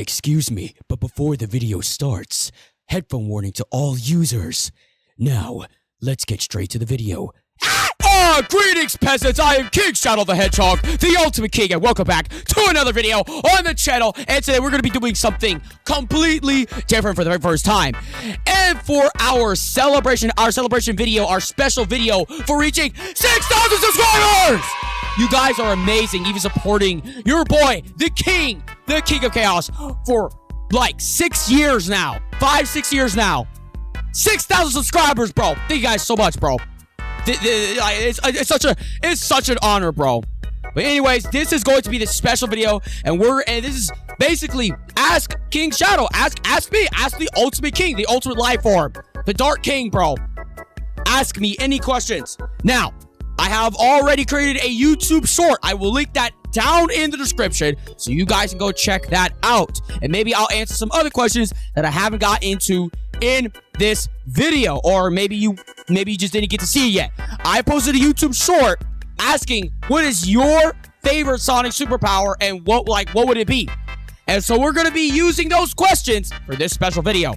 Excuse me, but before the video starts, headphone warning to all users. Now, let's get straight to the video. Greetings peasants, I am King Sonic the Hedgehog, the ultimate king, and welcome back to another video on the channel. And today we're going to be doing something completely different for the very first time. And for our celebration video, our special video for reaching 6,000 subscribers! You guys are amazing, even supporting your boy, the king of chaos, for like 6 years now. 5-6 years now. 6,000 subscribers, bro. Thank you guys so much, bro. It's such an honor, bro. But anyways, this is going to be the special video, and this is basically ask King Shadow, ask me, ask the ultimate king, the ultimate life form, the Dark King, bro. Ask me any questions. Now, I have already created a YouTube short. I will link that down in the description so you guys can go check that out, and maybe I'll answer some other questions that I haven't got into in this video, or maybe you just didn't get to see it yet. I posted a YouTube short asking what is your favorite Sonic superpower and what would it be, and so we're gonna be using those questions for this special video,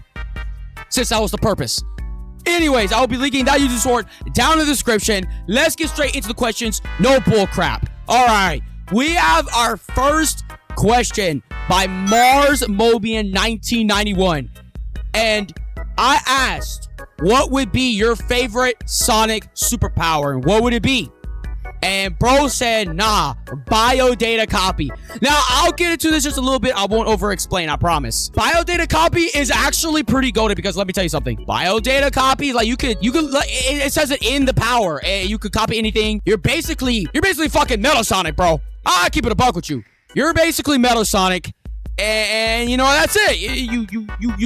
since that was the purpose. Anyways, I'll be linking that YouTube short down in the description. Let's get straight into the questions. No bull crap. All right, we have our first question by Mars Mobian 1991, and I asked, what would be your favorite Sonic superpower, and what would it be? And bro said, nah, biodata copy. Now, I'll get into this just a little bit. I won't over-explain, I promise. Biodata copy is actually pretty goated, because let me tell you something. Biodata copy, like, you could, it says it in the power, and you could copy anything. You're basically fucking Metal Sonic, bro. I keep it a buck with you. You're basically Metal Sonic. And you know, that's it. You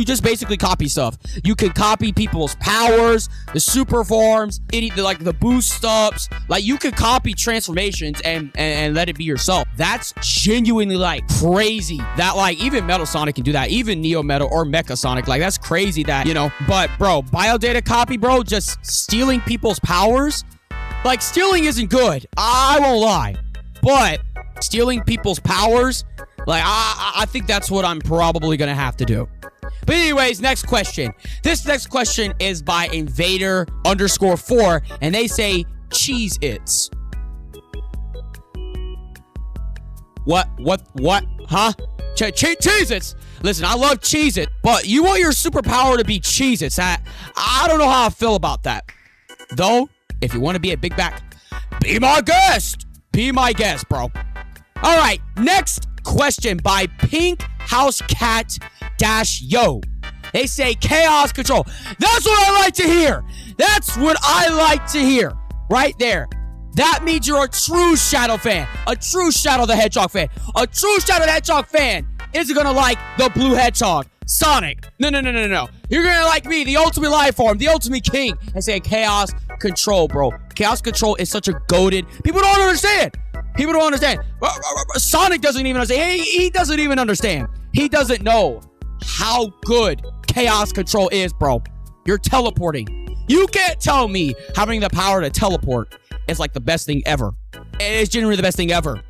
just basically copy stuff. You can copy people's powers, the super forms, like the boost ups. Like, you could copy transformations and let it be yourself. That's genuinely like crazy that like even Metal Sonic can do that. Even Neo Metal or Mecha Sonic, like, that's crazy that, you know. But bro, biodata copy, bro, just stealing people's powers. Like, stealing isn't good, I won't lie, but stealing people's powers, like, I think that's what I'm probably gonna have to do. But anyways, next question. This next question is by Invader_4, and they say Cheez-Its. What? Huh? Cheez-Its. Listen, I love Cheez-It, but you want your superpower to be Cheez-Its. I don't know how I feel about that. Though, if you want to be a big back, be my guest. Be my guest, bro. All right, next question by Pink House Cat Yo. They say chaos control. That's what I like to hear. That's what I like to hear right there. That means you're a true Shadow fan, a true Shadow the Hedgehog fan. A true Shadow the Hedgehog fan isn't gonna like the Blue Hedgehog, Sonic. No. You're gonna like me, the ultimate life form, the ultimate king, and say chaos control, bro. Chaos control is such a goated. People don't understand. People don't understand. Sonic doesn't even understand. He doesn't even understand. He doesn't know how good chaos control is, bro. You're teleporting. You can't tell me having the power to teleport is like the best thing ever. It's genuinely the best thing ever.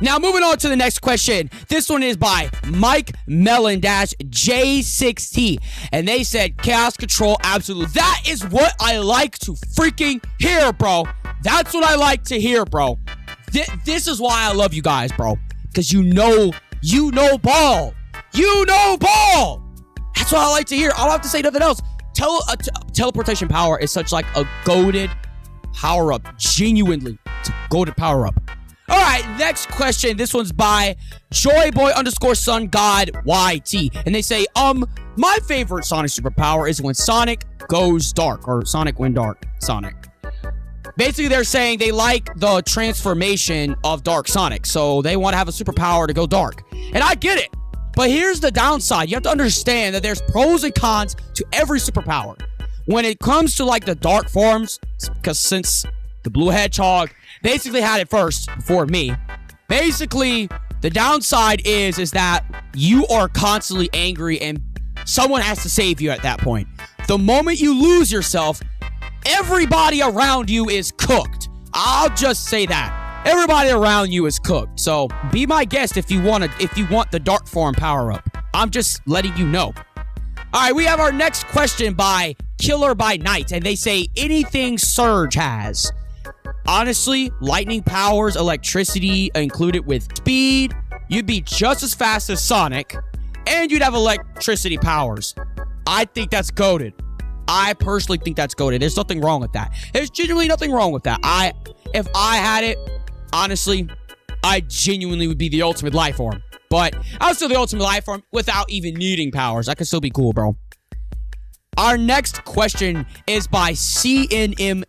Now, moving on to the next question. This one is by Mike Mellon-J6T. And they said chaos control, absolutely. That is what I like to freaking hear, bro. That's what I like to hear, bro. This is why I love you guys, bro. Because you know ball. You know ball. That's what I like to hear. I don't have to say nothing else. Teleportation power is such like a goated power-up. Genuinely, it's a goated power-up. All right, next question. This one's by Joyboy_SunGod YT. And they say, my favorite Sonic superpower is when Sonic goes dark. Or Sonic went dark. Sonic. Basically, they're saying they like the transformation of Dark Sonic, so they want to have a superpower to go dark. And I get it. But here's the downside. You have to understand that there's pros and cons to every superpower. When it comes to, like, the dark forms, because since the Blue Hedgehog basically had it first before me, basically, the downside is that you are constantly angry and someone has to save you at that point. The moment you lose yourself, everybody around you is cooked. I'll just say that. Everybody around you is cooked. So be my guest if you want the dark form power up. I'm just letting you know. All right, we have our next question by Killer by Night, and they say anything Surge has. Honestly, lightning powers, electricity included with speed. You'd be just as fast as Sonic, and you'd have electricity powers. I think that's goated. I personally think that's goated. There's nothing wrong with that. There's genuinely nothing wrong with that. If I had it, honestly, I genuinely would be the ultimate life form. But I was still the ultimate life form without even needing powers. I could still be cool, bro. Our next question is by CNMDTI.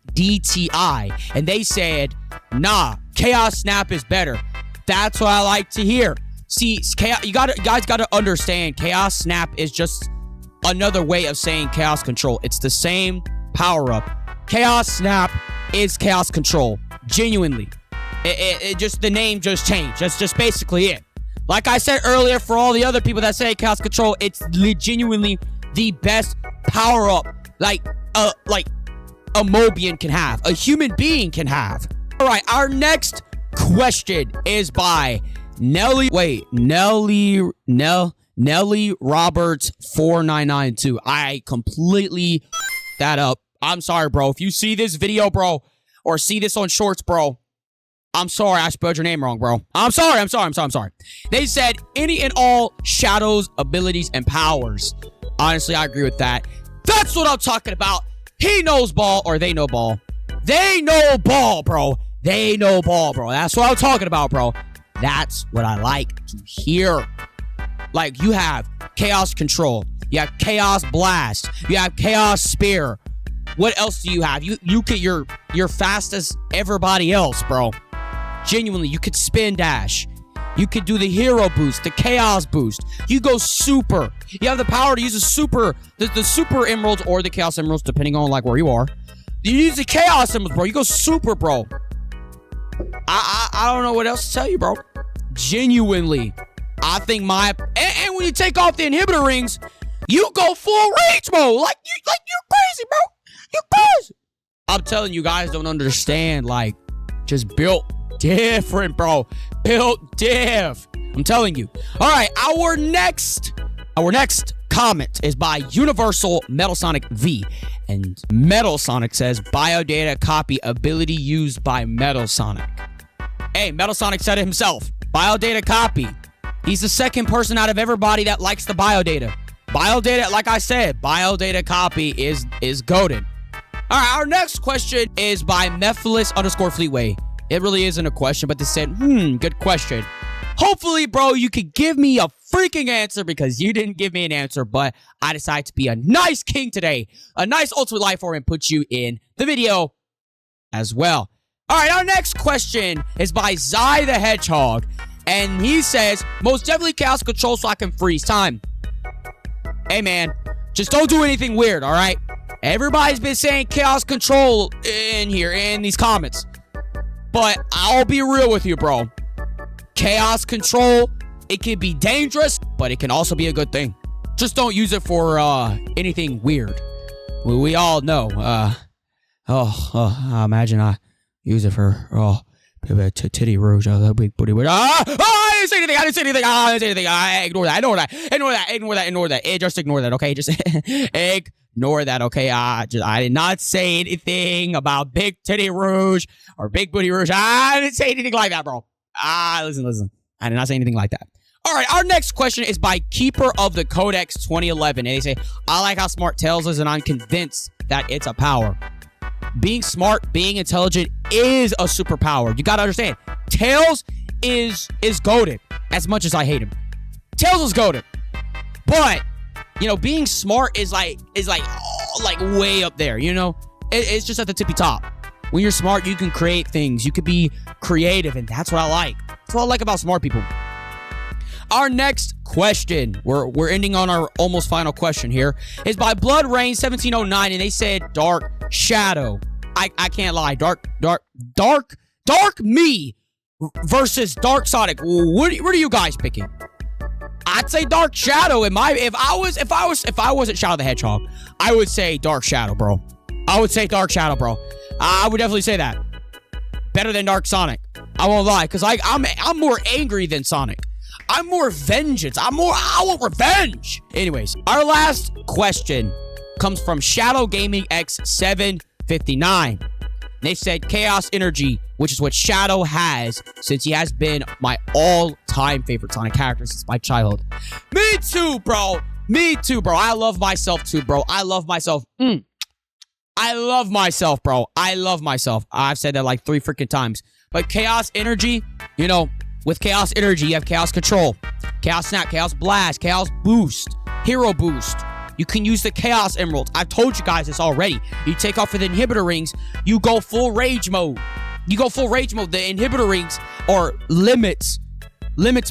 And they said, nah, Chaos Snap is better. That's what I like to hear. See, you guys gotta understand, Chaos Snap is just another way of saying Chaos Control. It's the same power-up. Chaos Snap is Chaos Control. Genuinely. It just, the name just changed. That's just basically it. Like I said earlier, for all the other people that say Chaos Control, it's genuinely the best power-up like a Mobian can have, a human being can have. All right, our next question is by Nelly Roberts 4992. I completely that up. I'm sorry, bro. If you see this video, bro, or see this on shorts, bro, I'm sorry, I spelled your name wrong, bro. I'm sorry. They said any and all shadows, abilities, and powers. Honestly, I agree with that. That's what I'm talking about. He knows ball, or they know ball. They know ball, bro. They know ball, bro. That's what I'm talking about, bro. That's what I like to hear. Like, you have Chaos Control. You have Chaos Blast. You have Chaos Spear. What else do you have? You're fast as everybody else, bro. Genuinely, you could spin dash. You could do the hero boost, the chaos boost. You go super. You have the power to use the super emeralds or the chaos emeralds, depending on like where you are. You use the chaos emeralds, bro. You go super, bro. I don't know what else to tell you, bro. Genuinely, I think and when you take off the inhibitor rings, you go full range, bro. Like you're crazy, bro. You're crazy. I'm telling you, guys don't understand. Like, just built different, bro. Built diff. I'm telling you. All right, our next comment is by Universal Metal Sonic V. And Metal Sonic says, biodata copy ability used by Metal Sonic. Hey, Metal Sonic said it himself. Biodata copy. He's the second person out of everybody that likes the biodata. Biodata, like I said, biodata copy is goated. All right, our next question is by Mephilis_Fleetway. It really isn't a question, but they said, good question. Hopefully, bro, you could give me a freaking answer because you didn't give me an answer, but I decided to be a nice king today. A nice ultimate life form and put you in the video as well. All right, our next question is by Sonic the Hedgehog. And he says, most definitely Chaos Control so I can freeze time. Hey, man, just don't do anything weird, all right? Everybody's been saying Chaos Control in here, in these comments. But I'll be real with you, bro. Chaos Control, it can be dangerous, but it can also be a good thing. Just don't use it for anything weird. We all know. Imagine I use it for titty rouge. That big booty. I didn't say anything. I didn't say anything. Ignore that. Just ignore that. Okay, just ignore that. Okay. I did not say anything about big titty rouge or big booty rouge. I didn't say anything like that, bro. Listen. I did not say anything like that. All right, our next question is by Keeper of the Codex 2011. And they say, I like how smart Tails is, and I'm convinced that it's a power. Being smart, being intelligent is a superpower. You gotta understand, Tails is goated. As much as I hate him, Tails is goated. But you know, being smart is like way up there. You know, it's just at the tippy top. When you're smart, you can create things. You could be creative, and that's what I like. That's what I like about smart people. Our next question, we're ending on our almost final question here, is by Blood Rain 1709, and they said Dark Shadow. I can't lie. Dark me versus Dark Sonic. What are you guys picking? I'd say Dark Shadow. If I wasn't Shadow the Hedgehog, I would say Dark Shadow, bro. I would definitely say that. Better than Dark Sonic. I won't lie, because I'm more angry than Sonic. I'm more vengeance. I want revenge. Anyways, our last question comes from Shadow Gaming X759. They said Chaos Energy, which is what Shadow has since he has been my all-time favorite Sonic character since my childhood. Me too, bro. Me too, bro. I love myself too, bro. I love myself. I love myself, bro. I love myself. I've said that like 3 freaking times. But Chaos Energy, you know, with Chaos Energy, you have Chaos Control, Chaos Snap, Chaos Blast, Chaos Boost, Hero Boost. You can use the Chaos Emeralds. I've told you guys this already. You take off with the inhibitor rings, you go full rage mode. You go full rage mode. The inhibitor rings or limits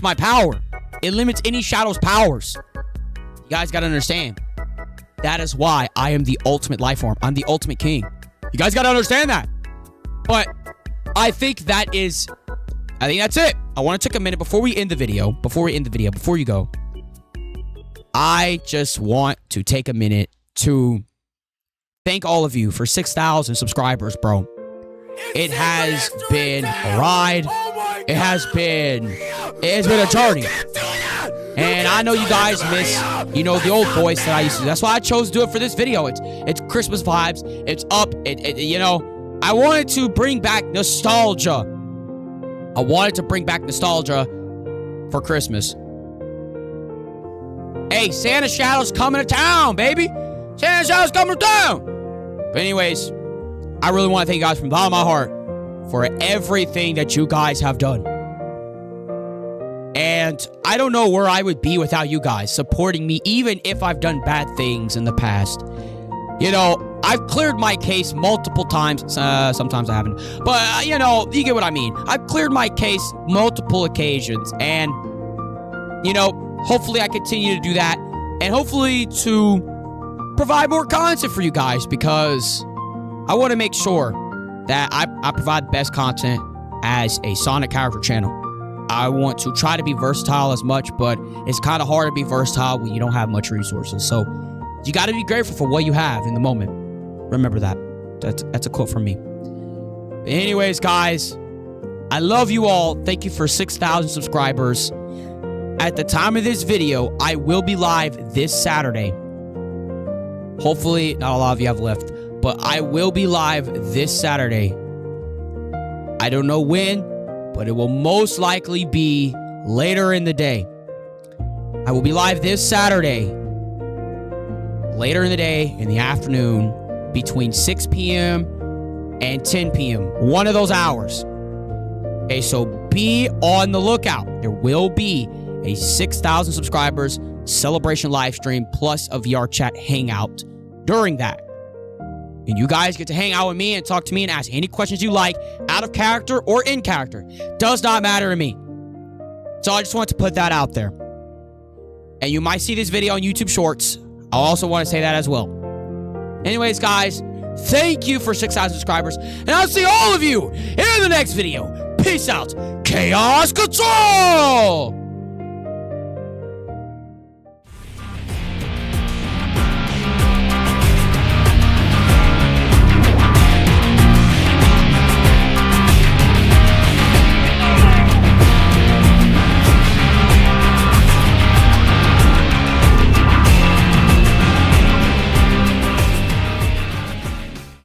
my power. It limits any Shadow's powers. You guys gotta understand. That is why I am the ultimate life form. I'm the ultimate king. You guys gotta understand that. But I think that's it. I want to take a minute before we end the video. Before you go. I just want to take a minute to thank all of you for 6,000 subscribers, bro. It has been a ride. It has been a journey. And I know you guys miss, you know, the old voice that I used to do. That's why I chose to do it for this video. It's Christmas vibes. It's up. You know, I wanted to bring back nostalgia. I wanted to bring back nostalgia for Christmas. Hey, Santa Shadow's coming to town, baby. Santa Shadow's coming to town. But anyways, I really want to thank you guys from the bottom of my heart for everything that you guys have done. And I don't know where I would be without you guys supporting me, even if I've done bad things in the past. You know, I've cleared my case multiple times. Sometimes I haven't. But, you know, you get what I mean. I've cleared my case multiple occasions. And, you know, hopefully I continue to do that. And hopefully to provide more content for you guys. Because I want to make sure that I provide the best content as a Sonic character channel. I want to try to be versatile as much, but it's kind of hard to be versatile when you don't have much resources. So you got to be grateful for what you have in the moment. Remember that. That's a quote from me. But anyways, guys, I love you all. Thank you for 6,000 subscribers. At the time of this video, I will be live this Saturday. Hopefully, not a lot of you have left, but I will be live this Saturday. I don't know when, but it will most likely be later in the day. I will be live this Saturday, later in the day, in the afternoon, between 6 p.m. and 10 p.m. One of those hours. Okay, so be on the lookout. There will be a 6,000 subscribers celebration live stream plus a VR chat hangout during that. And you guys get to hang out with me and talk to me and ask any questions you like, out of character or in character. Does not matter to me. So I just want to put that out there. And you might see this video on YouTube Shorts. I also want to say that as well. Anyways, guys, thank you for 6,000 subscribers. And I'll see all of you in the next video. Peace out. Chaos Control!